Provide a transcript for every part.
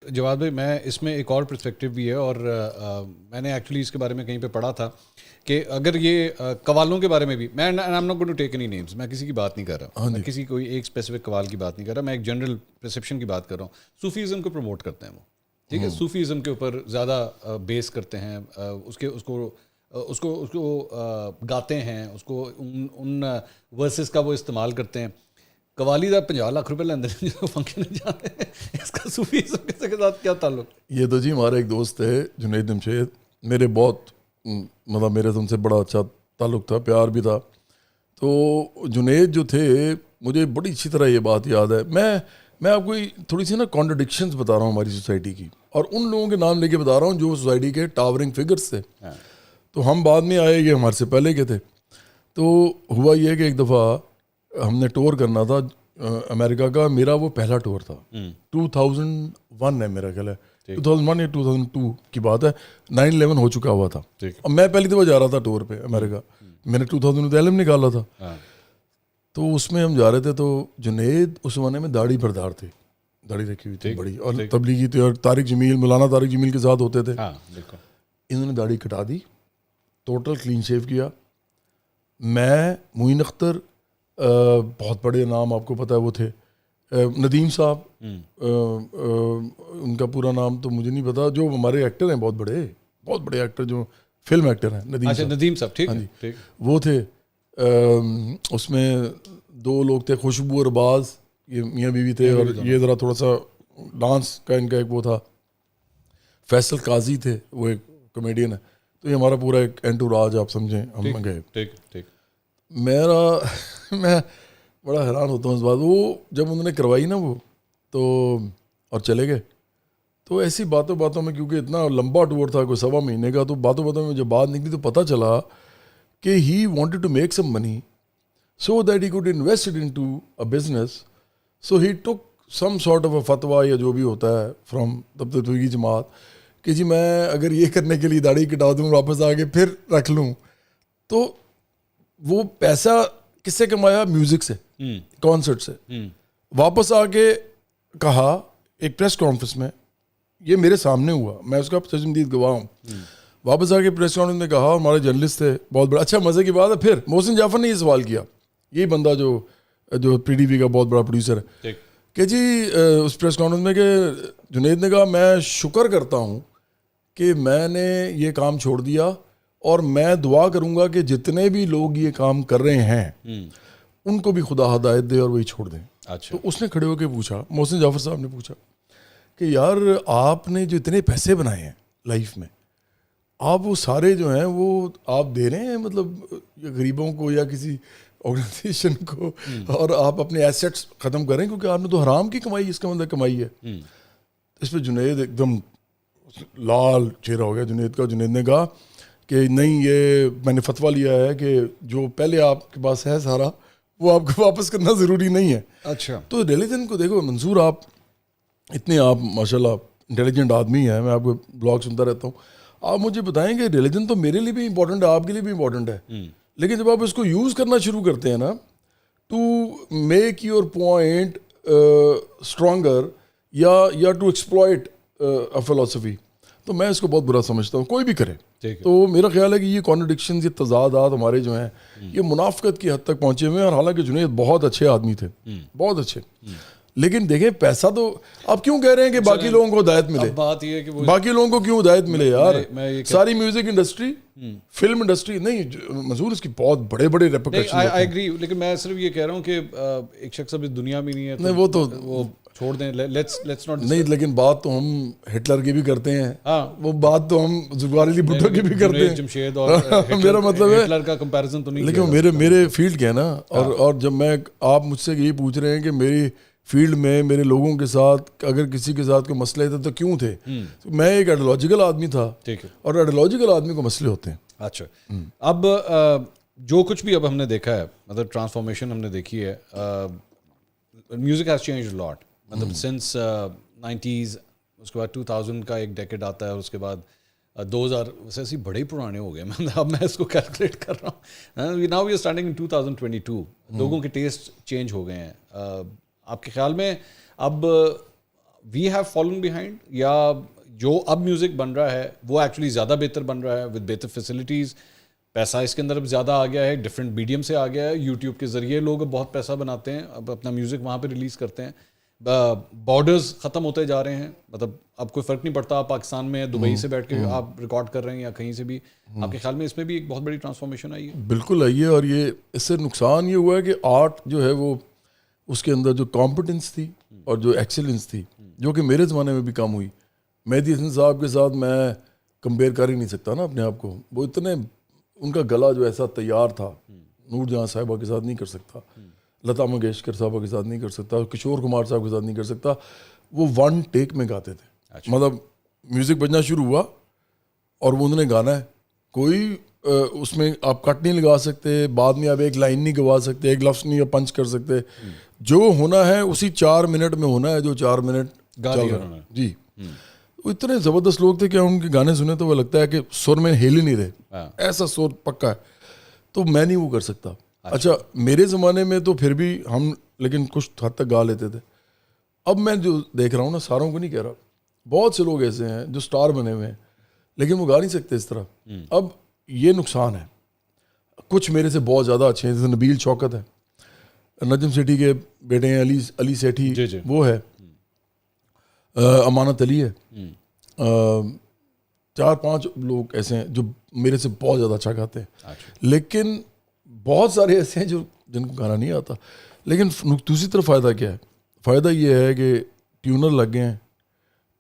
جواد بھائی میں اس میں ایک اور پرسپیکٹیو بھی ہے، اور میں نے ایکچولی اس کے بارے میں کہیں پہ پڑھا تھا کہ اگر یہ قوالوں کے بارے میں بھی، میں I am not going to take any names, میں کسی کی بات نہیں کر رہا، میں کسی کوئی ایک اسپیسیفک قوال کی بات نہیں کر رہا، میں ایک جنرل پرسیپشن کی بات کر رہا ہوں. صوفیزم کو پروموٹ کرتے ہیں وہ، ٹھیک ہے، صوفیزم کے اوپر زیادہ بیس کرتے ہیں، اس کو گاتے ہیں، اس کو ان ورسز کا وہ استعمال کرتے ہیں. قوالی دا 50 لاکھ روپے لیندے ہیں جو فنکشن جاتے ہیں، اس کا صوفیزم کے ساتھ کیا تعلق؟ یہ تو جی ہمارا ایک دوست ہے جنید جمشید، میرے بہت مطلب میرے سے ان سے بڑا اچھا تعلق تھا، پیار بھی تھا. تو جنید جو تھے مجھے بڑی اچھی طرح یہ بات یاد ہے. میں آپ کو تھوڑی سی نا کانٹرڈکشنز بتا رہا ہوں ہماری سوسائٹی کی، اور ان لوگوں کے نام لے کے بتا رہا ہوں جو سوسائٹی کے ٹاورنگ فگرز تھے. تو ہم بعد میں آئے، یہ ہمارے سے پہلے کے تھے. تو ہوا یہ کہ ایک دفعہ ہم نے ٹور کرنا تھا امریکہ کا، میرا وہ پہلا ٹور تھا، 2001 ہے میرا خیال ہے، 2001 یا 2002 کی بات ہے. 9/11 ہو چکا ہوا تھا، اور میں پہلی دفعہ جا رہا تھا ٹور پہ امریکہ. میں نے 2011 نکالا تھا. تو اس میں ہم جا رہے تھے، تو جنید اس زمانے میں داڑھی بردار تھے، داڑھی رکھی ہوئی تھی بڑی، اور تبلیغی تھے، اور طارق جمیل، مولانا طارق جمیل کے ساتھ ہوتے تھے. انہوں نے داڑھی کٹا دی، ٹوٹل کلین شیو کیا. میں، معین اختر، بہت بڑے نام آپ کو پتہ ہے وہ تھے، ندیم صاحب، ان کا پورا نام تو مجھے نہیں پتا، جو ہمارے ایکٹر ہیں بہت بڑے ایکٹر جو فلم ایکٹر ہیں، ندیم صاحب، ٹھیک ہے، وہ تھے. اس میں 2 لوگ تھے، خوشبو اور باز، یہ میاں بیوی تھے، اور یہ ذرا تھوڑا سا ڈانس کا ان کا ایک وہ تھا. فیصل قاضی تھے، وہ ایک کمیڈین ہے. تو یہ ہمارا پورا ایک انٹوراج آپ سمجھیں، ہم گئے. میں بڑا حیران ہوتا ہوں اس بات، وہ جب انہوں نے کروائی نا وہ تو، اور چلے گئے، تو ایسی باتوں میں، کیونکہ اتنا لمبا ٹور تھا، کوئی 1.25 مہینے کا، تو باتوں میں جب بات نکلی تو پتہ چلا کہ he wanted to make some money so that he could invest it into a business. So he took some sort of a فتویٰ یا جو بھی ہوتا ہے فرام تبلیغی جماعت کہ جی میں اگر یہ کرنے کے لیے داڑھی کٹا دوں، واپس آ کے پھر رکھ لوں. تو وہ پیسہ کس سے کمایا؟ میوزک سے، کانسرٹ سے. واپس آ کے کہا ایک پریس کانفرنس میں، یہ میرے سامنے ہوا، میں اس کا تجدید گواہ ہوں. واپس آ کے پریس کانفرنس میں کہا، ہمارے جرنلسٹ تھے بہت بڑا، اچھا مزے کی بات ہے، پھر محسن جعفر نے یہ سوال کیا، یہی بندہ جو پی ٹی وی کا بہت بڑا پروڈیوسر ہے، کہ جی اس پریس کانفرنس میں کہ جنید نے کہا میں شکر کرتا ہوں کہ میں نے یہ کام چھوڑ دیا، اور میں دعا کروں گا کہ جتنے بھی لوگ یہ کام کر رہے ہیں ان کو بھی خدا ہدایت دے اور وہی چھوڑ دیں. تو اس نے کھڑے ہو کے پوچھا، محسن جعفر صاحب نے پوچھا کہ یار آپ نے جو اتنے پیسے بنائے ہیں لائف میں، آپ وہ سارے جو ہیں وہ آپ دے رہے ہیں مطلب غریبوں کو یا کسی آرگنائزیشن کو، اور آپ اپنے ایسیٹس ختم کریں کیونکہ آپ نے تو حرام کی کمائی اس کا مطلب کمائی ہے. اس پہ جنید ایک دم لال چہرہ ہو گیا جنید کا. جنید نے کہا کہ نہیں، یہ میں نے فتویٰ لیا ہے کہ جو پہلے آپ کے پاس ہے سارا وہ آپ کو واپس کرنا ضروری نہیں ہے. اچھا، تو ریلیجن کو دیکھو منصور، آپ اتنے آپ ماشاءاللہ انٹیلیجنٹ آدمی ہیں، میں آپ کو بلاگ سنتا رہتا ہوں. آپ مجھے بتائیں کہ ریلیجن تو میرے لیے بھی امپورٹنٹ ہے، آپ کے لیے بھی امپورٹنٹ ہے، لیکن جب آپ اس کو یوز کرنا شروع کرتے ہیں نا to make your point stronger یا ٹو ایکسپلائٹ اے فلاسفی، تو میں اس کو بہت برا سمجھتا ہوں، کوئی بھی کرے. تو میرا خیال ہے کہ یہ کانٹرڈکشنز، یہ تضادات ہمارے جو ہیں یہ منافقت کی حد تک پہنچے ہوئے ہیں. اور حالانکہ جنید بہت اچھے آدمی تھے، بہت اچھے، لیکن دیکھیں پیسہ تو آپ کیوں کہہ رہے ہیں کہ باقی لوگوں کو ہدایت ملے؟ بات یہ ہے کہ باقی لوگوں کو کیوں ہدایت ملے یار؟ ساری میوزک انڈسٹری، فلم انڈسٹری نہیں، منظور اس کی بہت بڑے ریپرکشن. آئی ایگری، لیکن میں صرف یہ کہہ رہا ہوں کہ ایک شخص اب اس دنیا میں نہیں ہے، نہیں وہ تو وہ چھوڑ دیں، لیٹس ناٹ نہیں. لیکن بات تو ہم ہٹلر کی بھی کرتے ہیں، وہ بات تو ہم زغال علی بھٹو کی بھی کرتے ہیں، جمشید اور میرا مطلب ہے ہٹلر کا کمپیریزن تو نہیں، لیکن میرے فیلڈ کے ہے نا. اور جب میں، آپ مجھ سے یہی پوچھ رہے ہیں کہ میری فیلڈ میں میرے لوگوں کے ساتھ اگر کسی کے ساتھ کوئی مسئلے تھے تو کیوں تھے، میں ایک آئیڈیالوجیکل آدمی تھا، اور آئیڈیالوجیکل آدمی کو مسئلے ہوتے ہیں. اچھا، اب جو کچھ بھی اب ہم نے دیکھا ہے، مطلب ٹرانسفارمیشن ہم نے دیکھی ہے، میوزک ہیز چینجڈ لاٹ، مطلب سنس 90s، اس کے بعد 2000 کا ایک ڈیکیڈ آتا ہے، اس کے بعد 2000 ویسے بڑے پرانے ہو گئے. اب میں اس کو کیلکولیٹ کر رہا ہوں، ناؤ وی آر اسٹارٹنگ ان 2022. لوگوں کے ٹیسٹ چینج ہو گئے ہیں. آپ کے خیال میں اب وی ہیو فالن بیہائنڈ, یا جو اب میوزک بن رہا ہے وہ ایکچولی زیادہ بہتر بن رہا ہے ود بہتر فیسلٹیز, پیسہ اس کے اندر اب زیادہ آ گیا ہے, ڈفرینٹ میڈیم سے آ گیا ہے, یوٹیوب کے ذریعے لوگ بہت پیسہ بناتے ہیں, اب اپنا میوزک وہاں پہ ریلیز کرتے ہیں, بارڈرز ختم ہوتے جا رہے ہیں, مطلب اب کوئی فرق نہیں پڑتا آپ پاکستان میں دبئی سے بیٹھ کے آپ ریکارڈ کر رہے ہیں یا کہیں سے بھی. آپ کے خیال میں اس میں بھی ایک بہت بڑی ٹرانسفارمیشن آئی ہے؟ بالکل آئی ہے, اور یہ اس سے نقصان یہ ہوا ہے کہ آرٹ جو ہے وہ اس کے اندر جو کمپٹنس تھی اور جو ایکسیلنس تھی, جو کہ میرے زمانے میں بھی کم ہوئی. مہدی حسن صاحب کے ساتھ میں کمپیئر کر ہی نہیں سکتا نا اپنے آپ کو, وہ اتنے ان کا گلا جو ایسا تیار تھا, نور جہاں صاحبہ کے ساتھ نہیں کر سکتا, لتا منگیشکر صاحبہ کے ساتھ نہیں کر سکتا, کشور کمار صاحب کے ساتھ نہیں کر سکتا. وہ ون ٹیک میں گاتے تھے, مطلب میوزک بجنا شروع ہوا اور وہ انہوں نے گانا ہے, کوئی اس میں آپ کٹ نہیں لگا سکتے, بعد میں آپ ایک لائن نہیں گوا سکتے, ایک لفظ نہیں پنچ کر سکتے, جو ہونا ہے اسی 4 منٹ میں ہونا ہے جو 4 منٹ چل رہا ہے. جی وہ اتنے زبردست لوگ تھے کہ ان کے گانے سنے تو وہ لگتا ہے کہ سر میں ہل ہی نہیں رہے, ایسا سر پکا ہے. تو میں نہیں وہ کر سکتا. اچھا میرے زمانے میں تو پھر بھی ہم لیکن کچھ حد تک گا لیتے تھے. اب میں جو دیکھ رہا ہوں نا, ساروں کو نہیں کہہ رہا, بہت سے لوگ ایسے ہیں جو سٹار بنے ہوئے ہیں لیکن وہ گا نہیں سکتے اس طرح. اب یہ نقصان ہے. کچھ میرے سے بہت زیادہ اچھے ہیں, جیسے نبیل شوکت ہے, نجم سیٹھی کے بیٹے ہیں علی سیٹھی, وہ ہے, امانت علی ہے, 4-5 لوگ ایسے ہیں جو میرے سے بہت زیادہ اچھا گاتے ہیں. لیکن بہت سارے ایسے ہیں جو جن کو گانا نہیں آتا. لیکن دوسری طرف فائدہ کیا ہے؟ فائدہ یہ ہے کہ ٹیونر لگ گئے ہیں.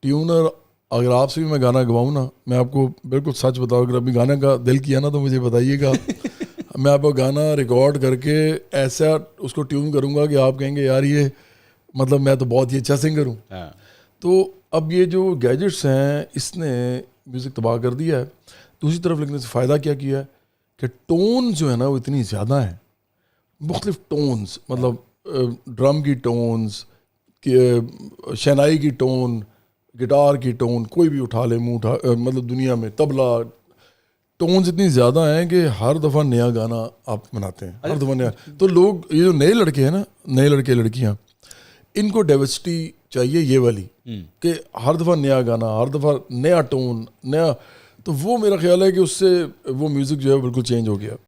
ٹیونر اگر آپ سے بھی میں گانا گواؤں نا, میں آپ کو بالکل سچ بتاؤں, اگر ابھی گانے کا دل کیا نا تو مجھے بتائیے گا, میں آپ کو گانا ریکارڈ کر کے ایسا اس کو ٹیون کروں گا کہ آپ کہیں گے یار یہ مطلب میں تو بہت ہی اچھا سنگر ہوں. تو اب یہ جو گیجٹس ہیں اس نے میوزک تباہ کر دیا ہے. دوسری طرف لیکن اس سے فائدہ کیا ہے کہ ٹون جو ہے نا وہ اتنی زیادہ ہیں, مختلف ٹونز, مطلب ڈرم کی ٹونز, شہنائی کی ٹون, گٹار کی ٹون, کوئی بھی اٹھا لے منہ اٹھا, مطلب دنیا میں طبلہ ٹونز اتنی زیادہ ہیں کہ ہر دفعہ نیا گانا آپ بناتے ہیں, ہر دفعہ نیا. تو لوگ یہ جو نئے لڑکے ہیں نا, نئے لڑکے لڑکیاں, ان کو ڈائیورسٹی چاہیے یہ والی کہ ہر دفعہ نیا گانا, ہر دفعہ نیا ٹون, نیا. تو وہ میرا خیال ہے کہ اس سے وہ میوزک جو ہے بالکل چینج ہو گیا.